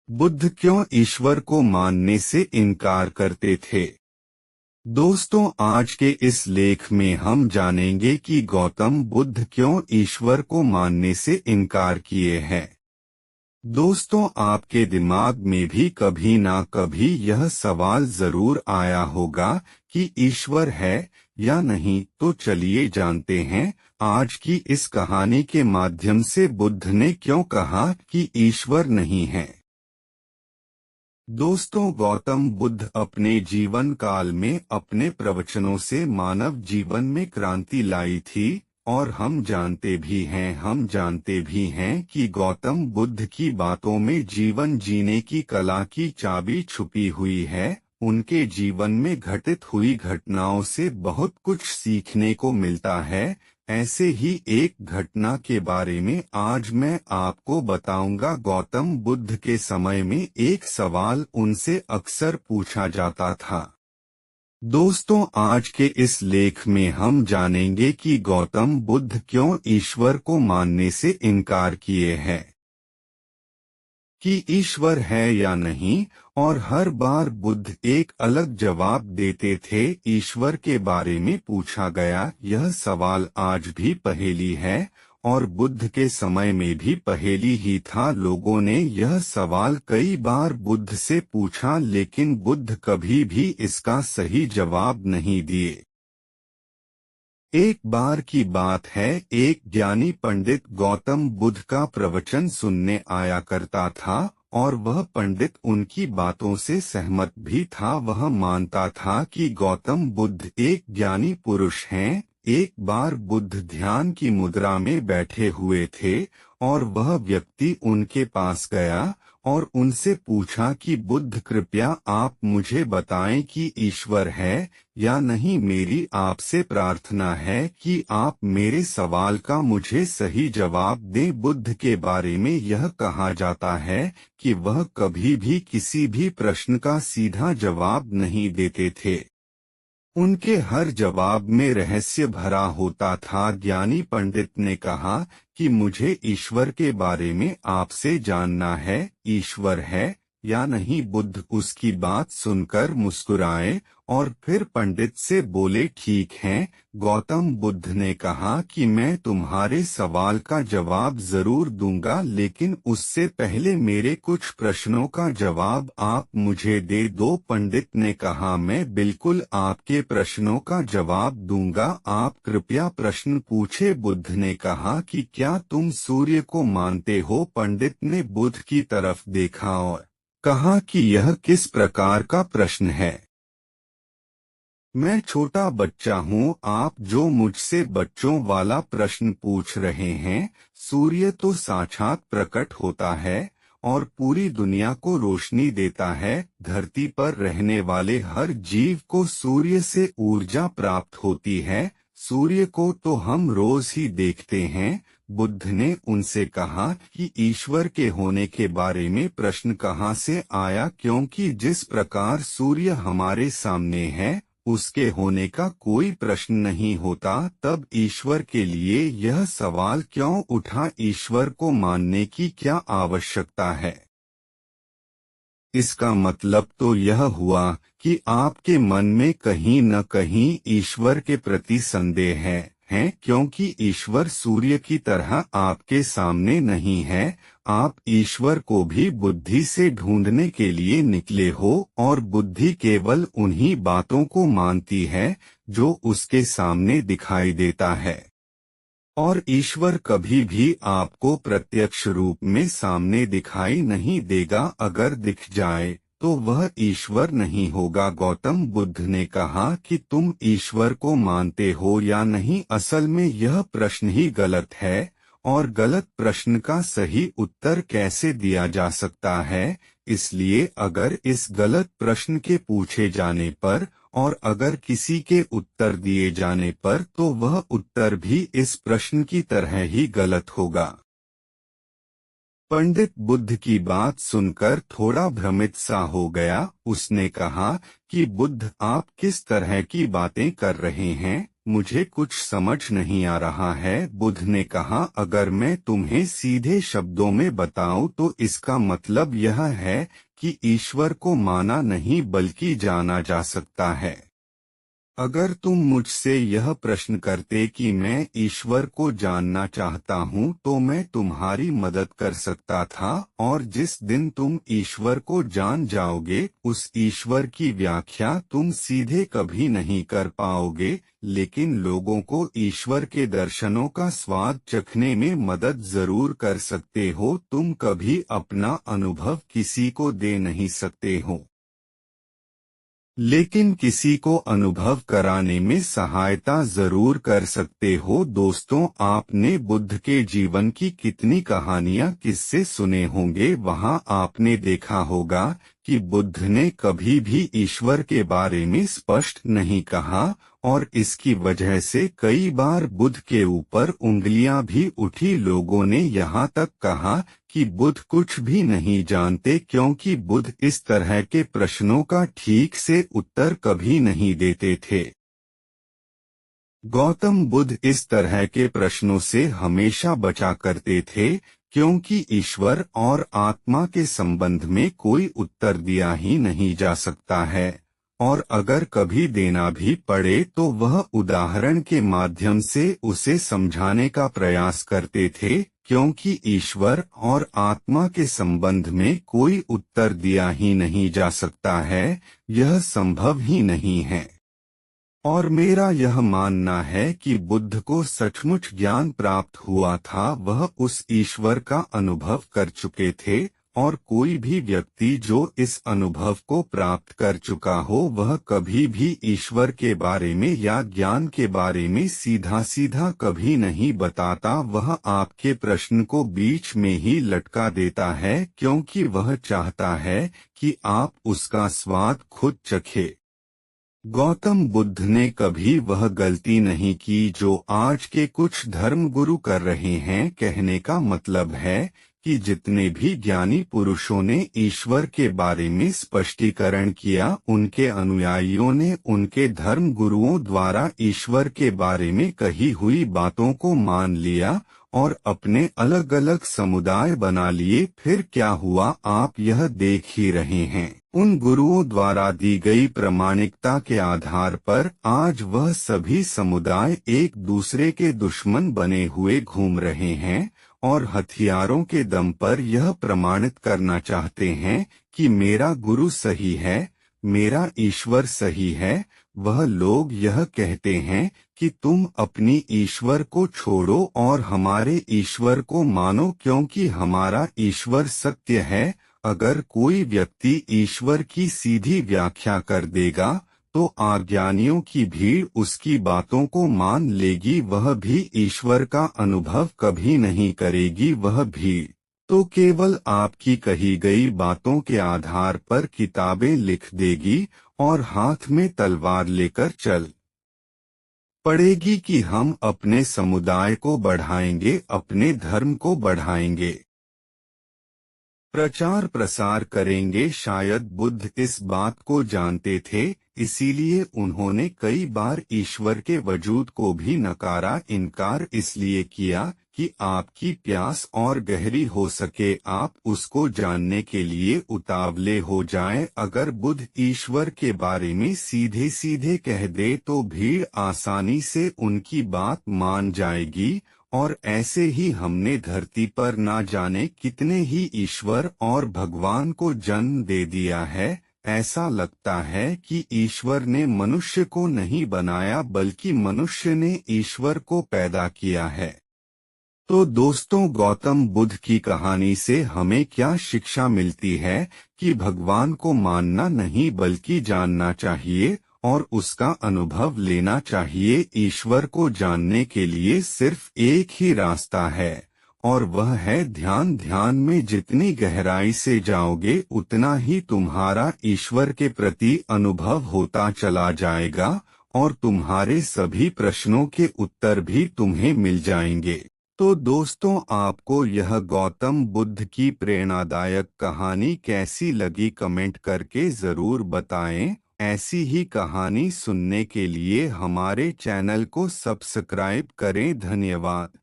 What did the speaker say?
बुद्ध क्यों ईश्वर को मानने से इनकार करते थे? दोस्तों, आज के इस लेख में हम जानेंगे कि गौतम बुद्ध क्यों ईश्वर को मानने से इनकार किए हैं। दोस्तों, आपके दिमाग में भी कभी ना कभी यह सवाल जरूर आया होगा कि ईश्वर है या नहीं। तो चलिए जानते हैं आज की इस कहानी के माध्यम से बुद्ध ने क्यों कहा कि ईश्वर नहीं है। दोस्तों, गौतम बुद्ध अपने जीवन काल में अपने प्रवचनों से मानव जीवन में क्रांति लाई थी और हम जानते भी हैं कि गौतम बुद्ध की बातों में जीवन जीने की कला की चाबी छुपी हुई है। उनके जीवन में घटित हुई घटनाओं से बहुत कुछ सीखने को मिलता है। ऐसे ही एक घटना के बारे में आज मैं आपको बताऊंगा। गौतम बुद्ध के समय में एक सवाल उनसे अक्सर पूछा जाता था। दोस्तों, आज के इस लेख में हम जानेंगे कि गौतम बुद्ध क्यों ईश्वर को मानने से इनकार किए हैं, कि ईश्वर है या नहीं। और हर बार बुद्ध एक अलग जवाब देते थे। ईश्वर के बारे में पूछा गया यह सवाल आज भी पहेली है और बुद्ध के समय में भी पहेली ही था। लोगों ने यह सवाल कई बार बुद्ध से पूछा, लेकिन बुद्ध कभी भी इसका सही जवाब नहीं दिए। एक बार की बात है, एक ज्ञानी पंडित गौतम बुद्ध का प्रवचन सुनने आया करता था और वह पंडित उनकी बातों से सहमत भी था। वह मानता था कि गौतम बुद्ध एक ज्ञानी पुरुष हैं। एक बार बुद्ध ध्यान की मुद्रा में बैठे हुए थे और वह व्यक्ति उनके पास गया और उनसे पूछा कि बुद्ध, कृपया आप मुझे बताएं कि ईश्वर है या नहीं। मेरी आपसे प्रार्थना है कि आप मेरे सवाल का मुझे सही जवाब दें। बुद्ध के बारे में यह कहा जाता है कि वह कभी भी किसी भी प्रश्न का सीधा जवाब नहीं देते थे। उनके हर जवाब में रहस्य भरा होता था। ज्ञानी पंडित ने कहा कि मुझे ईश्वर के बारे में आपसे जानना है, ईश्वर है या नहीं। बुद्ध उसकी बात सुनकर मुस्कुराए और फिर पंडित से बोले, ठीक है। गौतम बुद्ध ने कहा कि मैं तुम्हारे सवाल का जवाब जरूर दूंगा, लेकिन उससे पहले मेरे कुछ प्रश्नों का जवाब आप मुझे दे दो। पंडित ने कहा, मैं बिल्कुल आपके प्रश्नों का जवाब दूंगा, आप कृपया प्रश्न पूछे। बुद्ध ने कहा कि क्या तुम सूर्य को मानते हो? पंडित ने बुद्ध की तरफ देखा और कहा कि यह किस प्रकार का प्रश्न है। मैं छोटा बच्चा हूँ, आप जो मुझसे बच्चों वाला प्रश्न पूछ रहे हैं। सूर्य तो साक्षात प्रकट होता है और पूरी दुनिया को रोशनी देता है। धरती पर रहने वाले हर जीव को सूर्य से ऊर्जा प्राप्त होती है। सूर्य को तो हम रोज ही देखते हैं। बुद्ध ने उनसे कहा कि ईश्वर के होने के बारे में प्रश्न कहाँ से आया, क्योंकि जिस प्रकार सूर्य हमारे सामने है उसके होने का कोई प्रश्न नहीं होता। तब ईश्वर के लिए यह सवाल क्यों उठा, ईश्वर को मानने की क्या आवश्यकता है? इसका मतलब तो यह हुआ कि आपके मन में कहीं न कहीं ईश्वर के प्रति संदेह है, क्योंकि ईश्वर सूर्य की तरह आपके सामने नहीं है। आप ईश्वर को भी बुद्धि से ढूंढने के लिए निकले हो और बुद्धि केवल उन्हीं बातों को मानती है जो उसके सामने दिखाई देता है। और ईश्वर कभी भी आपको प्रत्यक्ष रूप में सामने दिखाई नहीं देगा। अगर दिख जाए तो वह ईश्वर नहीं होगा। गौतम बुद्ध ने कहा कि तुम ईश्वर को मानते हो या नहीं। असल में यह प्रश्न ही गलत है और गलत प्रश्न का सही उत्तर कैसे दिया जा सकता है। इसलिए अगर इस गलत प्रश्न के पूछे जाने पर और अगर किसी के उत्तर दिए जाने पर तो वह उत्तर भी इस प्रश्न की तरह ही गलत होगा। पंडित बुद्ध की बात सुनकर थोड़ा भ्रमित सा हो गया। उसने कहा कि बुद्ध, आप किस तरह की बातें कर रहे हैं? मुझे कुछ समझ नहीं आ रहा है। बुद्ध ने कहा, अगर मैं तुम्हें सीधे शब्दों में बताऊं तो इसका मतलब यह है कि ईश्वर को माना नहीं बल्कि जाना जा सकता है। अगर तुम मुझसे यह प्रश्न करते कि मैं ईश्वर को जानना चाहता हूँ तो मैं तुम्हारी मदद कर सकता था, और जिस दिन तुम ईश्वर को जान जाओगे उस ईश्वर की व्याख्या तुम सीधे कभी नहीं कर पाओगे, लेकिन लोगों को ईश्वर के दर्शनों का स्वाद चखने में मदद जरूर कर सकते हो। तुम कभी अपना अनुभव किसी को दे नहीं सकते हो, लेकिन किसी को अनुभव कराने में सहायता जरूर कर सकते हो। दोस्तों, आपने बुद्ध के जीवन की कितनी कहानियां किस्से सुने होंगे। वहां आपने देखा होगा कि बुद्ध ने कभी भी ईश्वर के बारे में स्पष्ट नहीं कहा, और इसकी वजह से कई बार बुद्ध के ऊपर उंगलियां भी उठी। लोगों ने यहाँ तक कहा कि बुद्ध कुछ भी नहीं जानते, क्योंकि बुद्ध इस तरह के प्रश्नों का ठीक से उत्तर कभी नहीं देते थे। गौतम बुद्ध इस तरह के प्रश्नों से हमेशा बचा करते थे, क्योंकि ईश्वर और आत्मा के संबंध में कोई उत्तर दिया ही नहीं जा सकता है, और अगर कभी देना भी पड़े तो वह उदाहरण के माध्यम से उसे समझाने का प्रयास करते थे, क्योंकि ईश्वर और आत्मा के संबंध में कोई उत्तर दिया ही नहीं जा सकता है, यह संभव ही नहीं है। और मेरा यह मानना है कि बुद्ध को सचमुच ज्ञान प्राप्त हुआ था, वह उस ईश्वर का अनुभव कर चुके थे, और कोई भी व्यक्ति जो इस अनुभव को प्राप्त कर चुका हो वह कभी भी ईश्वर के बारे में या ज्ञान के बारे में सीधा सीधा कभी नहीं बताता। वह आपके प्रश्न को बीच में ही लटका देता है, क्योंकि वह चाहता है कि आप उसका स्वाद खुद चखे। गौतम बुद्ध ने कभी वह गलती नहीं की जो आज के कुछ धर्मगुरु कर रहे हैं। कहने का मतलब है कि जितने भी ज्ञानी पुरुषों ने ईश्वर के बारे में स्पष्टीकरण किया, उनके अनुयायियों ने उनके धर्मगुरुओं द्वारा ईश्वर के बारे में कही हुई बातों को मान लिया और अपने अलग अलग समुदाय बना लिए। फिर क्या हुआ, आप यह देख ही रहे हैं। उन गुरुओं द्वारा दी गई प्रामाणिकता के आधार पर आज वह सभी समुदाय एक दूसरे के दुश्मन बने हुए घूम रहे हैं, और हथियारों के दम पर यह प्रमाणित करना चाहते हैं कि मेरा गुरु सही है, मेरा ईश्वर सही है। वह लोग यह कहते हैं कि तुम अपनी ईश्वर को छोड़ो और हमारे ईश्वर को मानो, क्योंकि हमारा ईश्वर सत्य है। अगर कोई व्यक्ति ईश्वर की सीधी व्याख्या कर देगा तो अज्ञानियों की भीड़ उसकी बातों को मान लेगी। वह भी ईश्वर का अनुभव कभी नहीं करेगी। वह भीड़ तो केवल आपकी कही गई बातों के आधार पर किताबें लिख देगी और हाथ में तलवार लेकर चल पड़ेगी कि हम अपने समुदाय को बढ़ाएंगे, अपने धर्म को बढ़ाएंगे, प्रचार प्रसार करेंगे। शायद बुद्ध इस बात को जानते थे, इसीलिए उन्होंने कई बार ईश्वर के वजूद को भी नकारा। इनकार इसलिए किया कि आपकी प्यास और गहरी हो सके, आप उसको जानने के लिए उतावले हो जाएं। अगर बुद्ध ईश्वर के बारे में सीधे सीधे कह दे तो भीड़ आसानी से उनकी बात मान जाएगी, और ऐसे ही हमने धरती पर ना जाने कितने ही ईश्वर और भगवान को जन्म दे दिया है। ऐसा लगता है कि ईश्वर ने मनुष्य को नहीं बनाया बल्कि मनुष्य ने ईश्वर को पैदा किया है। तो दोस्तों, गौतम बुद्ध की कहानी से हमें क्या शिक्षा मिलती है कि भगवान को मानना नहीं बल्कि जानना चाहिए और उसका अनुभव लेना चाहिए। ईश्वर को जानने के लिए सिर्फ एक ही रास्ता है, और वह है ध्यान। ध्यान में जितनी गहराई से जाओगे उतना ही तुम्हारा ईश्वर के प्रति अनुभव होता चला जाएगा, और तुम्हारे सभी प्रश्नों के उत्तर भी तुम्हें मिल जाएंगे। तो दोस्तों, आपको यह गौतम बुद्ध की प्रेरणादायक कहानी कैसी लगी कमेंट करके जरूर बताएं, ऐसी ही कहानी सुनने के लिए हमारे चैनल को सब्सक्राइब करें। धन्यवाद।